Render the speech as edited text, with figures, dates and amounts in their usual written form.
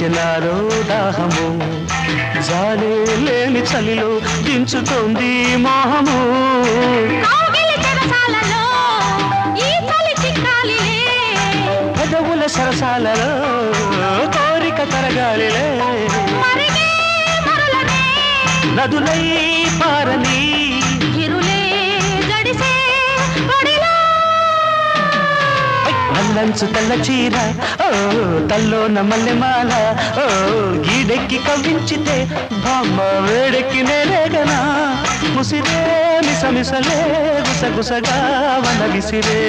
పెంచినారో దాహము జాలే లేని చలిలో దించుతోంది మోహము పెదవుల సరసాలలో కోరిక తరగాలిలే నదులై పారని నల్లంచు తెల్ల చీర ఓ తల్లోన మల్లెమాల ఓ గీడెక్కి కవ్వించితే బామ్మ వేడెక్కి నేరేగనా ముసిరే మిసమిసలే గుసగుసగా వన విసిరే